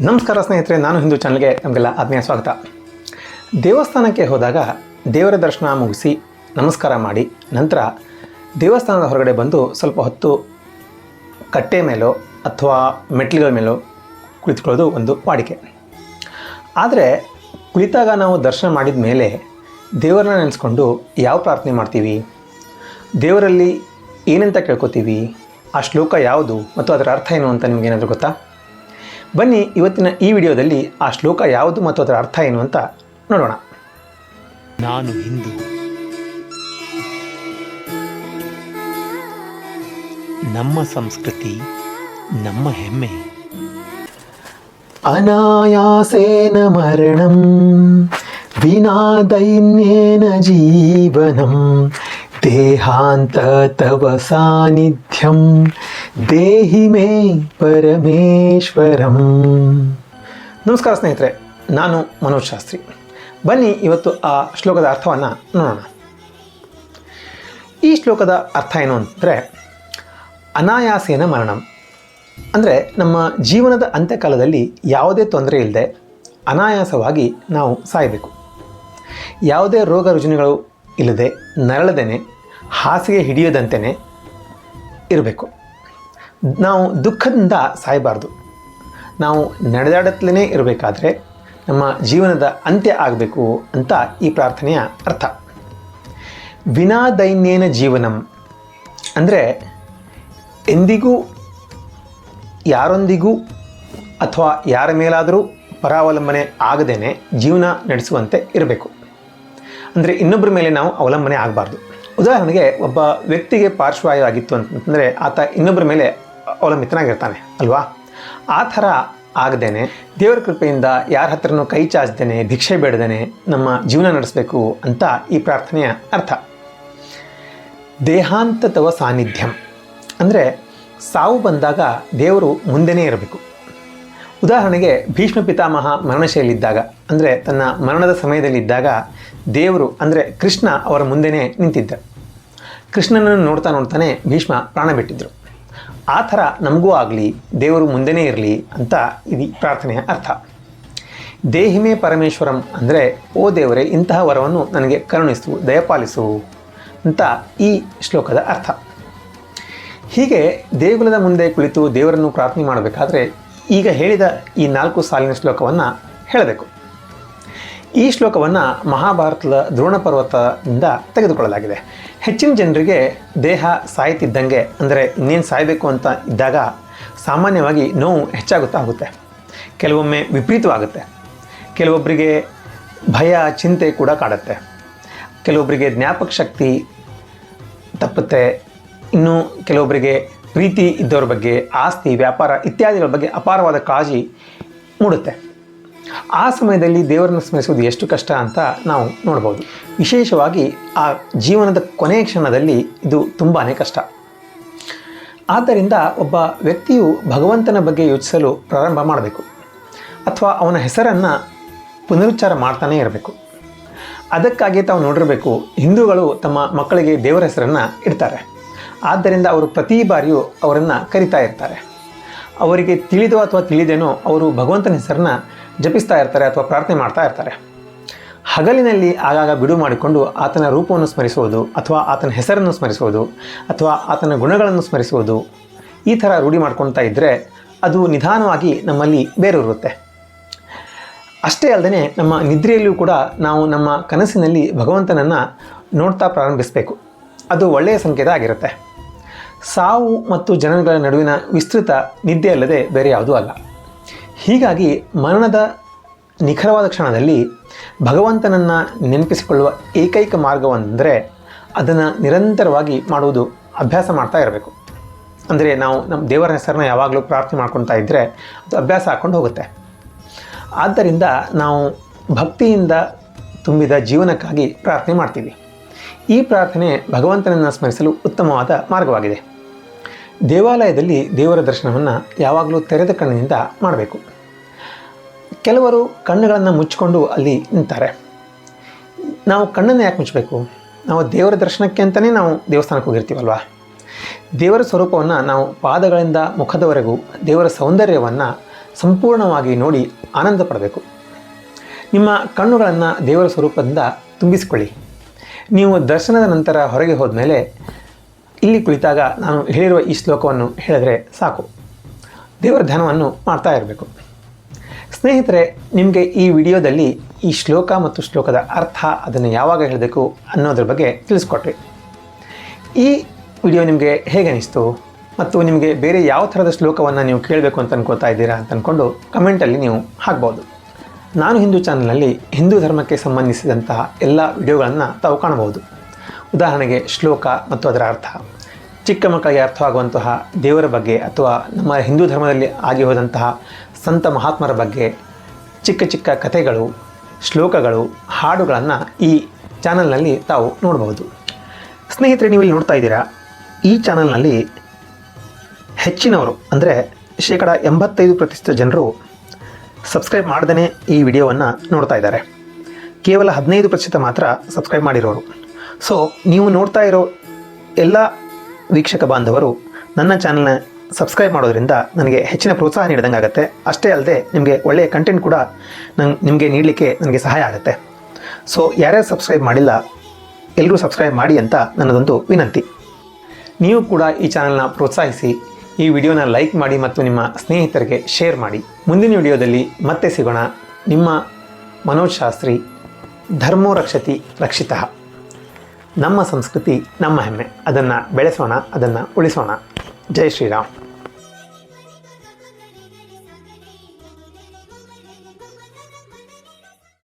ನಮಸ್ಕಾರ ಸ್ನೇಹಿತರೆ, ನಾನು ಹಿಂದೂ ಚಾನಲ್ಗೆ ನಮಗೆಲ್ಲ ಆತ್ಮೀಯ ಸ್ವಾಗತ. ದೇವಸ್ಥಾನಕ್ಕೆ ಹೋದಾಗ ದೇವರ ದರ್ಶನ ಮುಗಿಸಿ ನಮಸ್ಕಾರ ಮಾಡಿ ನಂತರ ದೇವಸ್ಥಾನದ ಹೊರಗಡೆ ಬಂದು ಸ್ವಲ್ಪ ಹೊತ್ತು ಕಟ್ಟೆ ಮೇಲೋ ಅಥವಾ ಮೆಟ್ಟಿಲುಗಳ ಮೇಲೋ ಕುಳಿತುಕೊಳ್ಳೋದು ಒಂದು ವಾಡಿಕೆ. ಆದರೆ ಕುಳಿತಾಗ ನಾವು ದರ್ಶನ ಮಾಡಿದ ಮೇಲೆ ದೇವರನ್ನ ನೆನೆಸ್ಕೊಂಡು ಯಾವ ಪ್ರಾರ್ಥನೆ ಮಾಡ್ತೀವಿ, ದೇವರಲ್ಲಿ ಏನಂತ ಕೇಳ್ಕೊತೀವಿ, ಆ ಶ್ಲೋಕ ಯಾವುದು ಮತ್ತು ಅದರ ಅರ್ಥ ಏನು ಅಂತ ನಿಮಗೇನಾದರೂ ಗೊತ್ತಾ? ಬನ್ನಿ ಇವತ್ತಿನ ಈ ವಿಡಿಯೋದಲ್ಲಿ ಆ ಶ್ಲೋಕ ಯಾವುದು ಮತ್ತು ಅದರ ಅರ್ಥ ಏನು ಅಂತ ನೋಡೋಣ. ನಾನು ಹಿಂದೂ, ನಮ್ಮ ಸಂಸ್ಕೃತಿ ನಮ್ಮ ಹೆಮ್ಮೆ. ಅನಾಯಾಸೇನ ಮರಣಂ ವಿನಾ ದೈನ್ಯೇನ ಜೀವನಂ ದೇಹಾಂತ ತವ ಸಾನ್ನಿಧ್ಯಂ ದೇಹಿ ಮೇ ಪರಮೇಶ್ವರಂ. ನಮಸ್ಕಾರ ಸ್ನೇಹಿತರೆ, ನಾನು ಮನೋಜ್ ಶಾಸ್ತ್ರಿ. ಬನ್ನಿ ಇವತ್ತು ಆ ಶ್ಲೋಕದ ಅರ್ಥವನ್ನು ನೋಡೋಣ. ಈ ಶ್ಲೋಕದ ಅರ್ಥ ಏನು ಅಂತಂದರೆ, ಅನಾಯಾಸೇನ ಮರಣಂ ಅಂದರೆ ನಮ್ಮ ಜೀವನದ ಅಂತ್ಯಕಾಲದಲ್ಲಿ ಯಾವುದೇ ತೊಂದರೆ ಇಲ್ಲದೆ ಅನಾಯಾಸವಾಗಿ ನಾವು ಸಾಯಬೇಕು. ಯಾವುದೇ ರೋಗ ರುಜಿನಗಳು ಇಲ್ಲದೆ ನರಳದೇನೆ ಹಾಸಿಗೆ ಹಿಡಿಯದಂತೆಯೇ ಇರಬೇಕು. ನಾವು ದುಃಖದಿಂದ ಸಾಯಬಾರ್ದು. ನಾವು ನಡೆದಾಡುತ್ತಲೇ ಇರಬೇಕಾದ್ರೆ ನಮ್ಮ ಜೀವನದ ಅಂತ್ಯ ಆಗಬೇಕು ಅಂತ ಈ ಪ್ರಾರ್ಥನೆಯ ಅರ್ಥ. ವಿನಾ ದೈನ್ಯೇನ ಜೀವನಂ ಅಂದರೆ ಎಂದಿಗೂ ಯಾರೊಂದಿಗೂ ಅಥವಾ ಯಾರ ಮೇಲಾದರೂ ಪರಾವಲಂಬನೆ ಆಗದೇನೆ ಜೀವನ ನಡೆಸುವಂತೆ ಇರಬೇಕು. ಅಂದರೆ ಇನ್ನೊಬ್ಬರ ಮೇಲೆ ನಾವು ಅವಲಂಬನೆ ಆಗಬಾರ್ದು. ಉದಾಹರಣೆಗೆ ಒಬ್ಬ ವ್ಯಕ್ತಿಗೆ ಪಾರ್ಶ್ವವಾಯು ಆಗಿತ್ತು ಅಂತಂದರೆ ಆತ ಇನ್ನೊಬ್ಬರ ಮೇಲೆ ಅವಲಂಬಿತನಾಗಿರ್ತಾನೆ ಅಲ್ವಾ? ಆ ಥರ ಆಗದೇನೆ ದೇವರ ಕೃಪೆಯಿಂದ ಯಾರ ಹತ್ರನೂ ಕೈ ಚಾಚದೇನೆ ಭಿಕ್ಷೆ ಬೇಡದೇನೆ ನಮ್ಮ ಜೀವನ ನಡೆಸಬೇಕು ಅಂತ ಈ ಪ್ರಾರ್ಥನೆಯ ಅರ್ಥ. ದೇಹಾಂತ ತವ ಸಾನ್ನಿಧ್ಯಂ ಅಂದರೆ ಸಾವು ಬಂದಾಗ ದೇವರು ಮುಂದೆನೇ ಇರಬೇಕು. ಉದಾಹರಣೆಗೆ ಭೀಷ್ಮ ಪಿತಾಮಹ ಮರಣಶೈಲಿದ್ದಾಗ ಅಂದರೆ ತನ್ನ ಮರಣದ ಸಮಯದಲ್ಲಿದ್ದಾಗ ದೇವರು ಅಂದರೆ ಕೃಷ್ಣ ಅವರ ಮುಂದೆನೇ ನಿಂತಿದ್ದ. ಕೃಷ್ಣನನ್ನು ನೋಡ್ತಾ ನೋಡ್ತಾನೆ ಭೀಷ್ಮ ಪ್ರಾಣ ಬಿಟ್ಟಿದ್ದರು. ಆ ಥರ ನಮಗೂ ಆಗಲಿ, ದೇವರು ಮುಂದೆನೇ ಇರಲಿ ಅಂತ ಇದು ಪ್ರಾರ್ಥನೆಯ ಅರ್ಥ. ದೇಹಿಮೇ ಪರಮೇಶ್ವರಂ ಅಂದರೆ ಓ ದೇವರೇ, ಇಂತಹ ವರವನ್ನು ನನಗೆ ಕರುಣಿಸು, ದಯಪಾಲಿಸು ಅಂತ ಈ ಶ್ಲೋಕದ ಅರ್ಥ. ಹೀಗೆ ದೇಗುಲದ ಮುಂದೆ ಕುಳಿತು ದೇವರನ್ನು ಪ್ರಾರ್ಥನೆ ಮಾಡಬೇಕಾದ್ರೆ ಈಗ ಹೇಳಿದ ಈ 4 ಸಾಲಿನ ಶ್ಲೋಕವನ್ನು ಹೇಳಬೇಕು. ಈ ಶ್ಲೋಕವನ್ನು ಮಹಾಭಾರತದ ದ್ರೋಣ ಪರ್ವತದಿಂದ ತೆಗೆದುಕೊಳ್ಳಲಾಗಿದೆ. ಹೆಚ್ಚಿನ ಜನರಿಗೆ ದೇಹ ಸಾಯ್ತಿದ್ದಂಗೆ ಅಂದರೆ ಇನ್ನೇನು ಸಾಯಬೇಕು ಅಂತ ಇದ್ದಾಗ ಸಾಮಾನ್ಯವಾಗಿ ನೋವು ಹೆಚ್ಚಾಗುತ್ತಾ ಹೋಗುತ್ತೆ. ಕೆಲವೊಮ್ಮೆ ವಿಪರೀತವಾಗುತ್ತೆ. ಕೆಲವೊಬ್ಬರಿಗೆ ಭಯ, ಚಿಂತೆ ಕೂಡ ಕಾಡುತ್ತೆ. ಕೆಲವೊಬ್ಬರಿಗೆ ಜ್ಞಾಪಕ ಶಕ್ತಿ ತಪ್ಪುತ್ತೆ. ಇನ್ನು ಕೆಲವೊಬ್ಬರಿಗೆ ಪ್ರೀತಿ ಇದ್ದವ್ರ ಬಗ್ಗೆ, ಆಸ್ತಿ, ವ್ಯಾಪಾರ ಇತ್ಯಾದಿಗಳ ಬಗ್ಗೆ ಅಪಾರವಾದ ಕಾಳಜಿ ಮೂಡುತ್ತೆ. ಆ ಸಮಯದಲ್ಲಿ ದೇವರನ್ನು ಸ್ಮರಿಸುವುದು ಎಷ್ಟು ಕಷ್ಟ ಅಂತ ನಾವು ನೋಡ್ಬೋದು. ವಿಶೇಷವಾಗಿ ಆ ಜೀವನದ ಕೊನೆಯ ಕ್ಷಣದಲ್ಲಿ ಇದು ತುಂಬಾ ಕಷ್ಟ. ಆದ್ದರಿಂದ ಒಬ್ಬ ವ್ಯಕ್ತಿಯು ಭಗವಂತನ ಬಗ್ಗೆ ಯೋಚಿಸಲು ಪ್ರಾರಂಭ ಮಾಡಬೇಕು ಅಥವಾ ಅವನ ಹೆಸರನ್ನು ಪುನರುಚ್ಚಾರ ಮಾಡ್ತಾನೇ ಇರಬೇಕು. ಅದಕ್ಕಾಗಿ ತಾವು ನೋಡಿರಬೇಕು, ಹಿಂದೂಗಳು ತಮ್ಮ ಮಕ್ಕಳಿಗೆ ದೇವರ ಹೆಸರನ್ನು ಇಡ್ತಾರೆ. ಆದ್ದರಿಂದ ಅವರು ಪ್ರತಿ ಬಾರಿಯೂ ಅವರನ್ನು ಕರಿತಾ ಇರ್ತಾರೆ. ಅವರಿಗೆ ತಿಳಿದೋ ಅಥವಾ ತಿಳಿದೇನೋ ಅವರು ಭಗವಂತನ ಹೆಸರನ್ನು ಜಪಿಸ್ತಾ ಇರ್ತಾರೆ ಅಥವಾ ಪ್ರಾರ್ಥನೆ ಮಾಡ್ತಾ ಇರ್ತಾರೆ. ಹಗಲಿನಲ್ಲಿ ಆಗಾಗ ಬಿಡುವು ಮಾಡಿಕೊಂಡು ಆತನ ರೂಪವನ್ನು ಸ್ಮರಿಸುವುದು ಅಥವಾ ಆತನ ಹೆಸರನ್ನು ಸ್ಮರಿಸುವುದು ಅಥವಾ ಆತನ ಗುಣಗಳನ್ನು ಸ್ಮರಿಸುವುದು, ಈ ಥರ ರೂಢಿ ಮಾಡ್ಕೊಳ್ತಾ ಇದ್ದರೆ ಅದು ನಿಧಾನವಾಗಿ ನಮ್ಮಲ್ಲಿ ಬೇರೂರುತ್ತೆ. ಅಷ್ಟೇ ಅಲ್ಲದೆ ನಮ್ಮ ನಿದ್ರೆಯಲ್ಲೂ ಕೂಡ ನಾವು ನಮ್ಮ ಕನಸಿನಲ್ಲಿ ಭಗವಂತನನ್ನು ನೋಡ್ತಾ ಪ್ರಾರಂಭಿಸಬೇಕು. ಅದು ಒಳ್ಳೆಯ ಸಂಕೇತ ಆಗಿರುತ್ತೆ. ಸಾವು ಮತ್ತು ಜನಗಳ ನಡುವಿನ ವಿಸ್ತೃತ ನಿದ್ದೆ ಅಲ್ಲದೆ ಬೇರೆ ಯಾವುದೂ ಅಲ್ಲ. ಹೀಗಾಗಿ ಮರಣದ ನಿಖರವಾದ ಕ್ಷಣದಲ್ಲಿ ಭಗವಂತನನ್ನು ನೆನಪಿಸಿಕೊಳ್ಳುವ ಏಕೈಕ ಮಾರ್ಗವೆಂದರೆ ಅದನ್ನು ನಿರಂತರವಾಗಿ ಮಾಡುವುದು, ಅಭ್ಯಾಸ ಮಾಡ್ತಾ ಇರಬೇಕು. ಅಂದರೆ ನಾವು ನಮ್ಮ ದೇವರ ಹೆಸರನ್ನ ಯಾವಾಗಲೂ ಪ್ರಾರ್ಥನೆ ಮಾಡ್ಕೊತಾ ಇದ್ದರೆ ಅದು ಅಭ್ಯಾಸ ಹಾಕ್ಕೊಂಡು ಹೋಗುತ್ತೆ. ಆದ್ದರಿಂದ ನಾವು ಭಕ್ತಿಯಿಂದ ತುಂಬಿದ ಜೀವನಕ್ಕಾಗಿ ಪ್ರಾರ್ಥನೆ ಮಾಡ್ತೀವಿ. ಈ ಪ್ರಾರ್ಥನೆ ಭಗವಂತನನ್ನು ಸ್ಮರಿಸಲು ಉತ್ತಮವಾದ ಮಾರ್ಗವಾಗಿದೆ. ದೇವಾಲಯದಲ್ಲಿ ದೇವರ ದರ್ಶನವನ್ನು ಯಾವಾಗಲೂ ತೆರೆದ ಕಣ್ಣಿನಿಂದ ಮಾಡಬೇಕು. ಕೆಲವರು ಕಣ್ಣುಗಳನ್ನು ಮುಚ್ಚಿಕೊಂಡು ಅಲ್ಲಿ ನಿಂತಾರೆ. ನಾವು ಕಣ್ಣನ್ನು ಯಾಕೆ ಮುಚ್ಚಬೇಕು? ನಾವು ದೇವರ ದರ್ಶನಕ್ಕೆ ಅಂತಲೇ ನಾವು ದೇವಸ್ಥಾನಕ್ಕೆ ಹೋಗಿರ್ತೀವಲ್ವ. ದೇವರ ಸ್ವರೂಪವನ್ನು ನಾವು ಪಾದಗಳಿಂದ ಮುಖದವರೆಗೂ ದೇವರ ಸೌಂದರ್ಯವನ್ನು ಸಂಪೂರ್ಣವಾಗಿ ನೋಡಿ ಆನಂದ ಪಡಬೇಕು. ನಿಮ್ಮ ಕಣ್ಣುಗಳನ್ನು ದೇವರ ಸ್ವರೂಪದಿಂದ ತುಂಬಿಸಿಕೊಳ್ಳಿ. ನೀವು ದರ್ಶನದ ನಂತರ ಹೊರಗೆ ಹೋದ್ಮೇಲೆ ಇಲ್ಲಿ ಕುಳಿತಾಗ ನಾನು ಹೇಳಿರುವ ಈ ಶ್ಲೋಕವನ್ನು ಹೇಳಿದ್ರೆ ಸಾಕು. ದೇವರ ಧ್ಯಾನವನ್ನು ಮಾಡ್ತಾ ಇರಬೇಕು. ಸ್ನೇಹಿತರೆ, ನಿಮಗೆ ಈ ವಿಡಿಯೋದಲ್ಲಿ ಈ ಶ್ಲೋಕ ಮತ್ತು ಶ್ಲೋಕದ ಅರ್ಥ, ಅದನ್ನು ಯಾವಾಗ ಹೇಳಬೇಕು ಅನ್ನೋದ್ರ ಬಗ್ಗೆ ತಿಳಿಸ್ಕೊಟ್ರಿ. ಈ ವಿಡಿಯೋ ನಿಮಗೆ ಹೇಗೆ ಅನಿಸ್ತು ಮತ್ತು ನಿಮಗೆ ಬೇರೆ ಯಾವ ಥರದ ಶ್ಲೋಕವನ್ನು ನೀವು ಕೇಳಬೇಕು ಅಂತ ಅನ್ಕೋತಾ ಇದ್ದೀರಾ ಅಂತ ಅಂದ್ಕೊಂಡು ಕಮೆಂಟಲ್ಲಿ ನೀವು ಹಾಕ್ಬೋದು. ನಾನು ಹಿಂದೂ ಚಾನಲ್ನಲ್ಲಿ ಹಿಂದೂ ಧರ್ಮಕ್ಕೆ ಸಂಬಂಧಿಸಿದಂತಹ ಎಲ್ಲ ವಿಡಿಯೋಗಳನ್ನು ತಾವು ಕಾಣಬಹುದು. ಉದಾಹರಣೆಗೆ ಶ್ಲೋಕ ಮತ್ತು ಅದರ ಅರ್ಥ, ಚಿಕ್ಕ ಮಕ್ಕಳಿಗೆ ಅರ್ಥವಾಗುವಂತಹ ದೇವರ ಬಗ್ಗೆ ಅಥವಾ ನಮ್ಮ ಹಿಂದೂ ಧರ್ಮದಲ್ಲಿ ಆಗಿ ಹೋದಂತಹ ಸಂತ ಮಹಾತ್ಮರ ಬಗ್ಗೆ ಚಿಕ್ಕ ಚಿಕ್ಕ ಕಥೆಗಳು, ಶ್ಲೋಕಗಳು, ಹಾಡುಗಳನ್ನು ಈ ಚಾನಲ್ನಲ್ಲಿ ತಾವು ನೋಡಬಹುದು. ಸ್ನೇಹಿತರೆ, ನೀವು ಇಲ್ಲಿ ನೋಡ್ತಾ ಇದ್ದೀರಾ, ಈ ಚಾನಲ್ನಲ್ಲಿ ಹೆಚ್ಚಿನವರು ಅಂದರೆ 85% ಜನರು ಸಬ್ಸ್ಕ್ರೈಬ್ ಮಾಡ್ದೇ ಈ ವಿಡಿಯೋವನ್ನು ನೋಡ್ತಾ ಇದ್ದಾರೆ. ಕೇವಲ 15% ಮಾತ್ರ ಸಬ್ಸ್ಕ್ರೈಬ್ ಮಾಡಿರೋರು. ಸೊ ನೀವು ನೋಡ್ತಾ ಇರೋ ಎಲ್ಲ ವೀಕ್ಷಕ ಬಾಂಧವರು ನನ್ನ ಚಾನಲ್ನ ಸಬ್ಸ್ಕ್ರೈಬ್ ಮಾಡೋದ್ರಿಂದ ನನಗೆ ಹೆಚ್ಚಿನ ಪ್ರೋತ್ಸಾಹ ನೀಡಿದಂಗೆ ಆಗುತ್ತೆ. ಅಷ್ಟೇ ಅಲ್ಲದೆ ನಿಮಗೆ ಒಳ್ಳೆಯ ಕಂಟೆಂಟ್ ಕೂಡ ನಿಮಗೆ ನೀಡಲಿಕ್ಕೆ ನನಗೆ ಸಹಾಯ ಆಗುತ್ತೆ. ಸೊ ಯಾರ್ಯಾರು ಸಬ್ಸ್ಕ್ರೈಬ್ ಮಾಡಿಲ್ಲ ಎಲ್ಲರೂ ಸಬ್ಸ್ಕ್ರೈಬ್ ಮಾಡಿ ಅಂತ ನನ್ನದೊಂದು ವಿನಂತಿ. ನೀವು ಕೂಡ ಈ ಚಾನಲ್ನ ಪ್ರೋತ್ಸಾಹಿಸಿ, ಈ ವಿಡಿಯೋನ ಲೈಕ್ ಮಾಡಿ ಮತ್ತು ನಿಮ್ಮ ಸ್ನೇಹಿತರಿಗೆ ಶೇರ್ ಮಾಡಿ. ಮುಂದಿನ ವಿಡಿಯೋದಲ್ಲಿ ಮತ್ತೆ ಸಿಗೋಣ. ನಿಮ್ಮ ಮನೋಜ್ ಶಾಸ್ತ್ರಿ. ಧರ್ಮೋ ರಕ್ಷತಿ ರಕ್ಷಿತಃ. ನಮ್ಮ ಸಂಸ್ಕೃತಿ ನಮ್ಮ ಹೆಮ್ಮೆ, ಅದನ್ನು ಬೆಳೆಸೋಣ, ಅದನ್ನು ಉಳಿಸೋಣ. ಜೈ ಶ್ರೀರಾಮ್.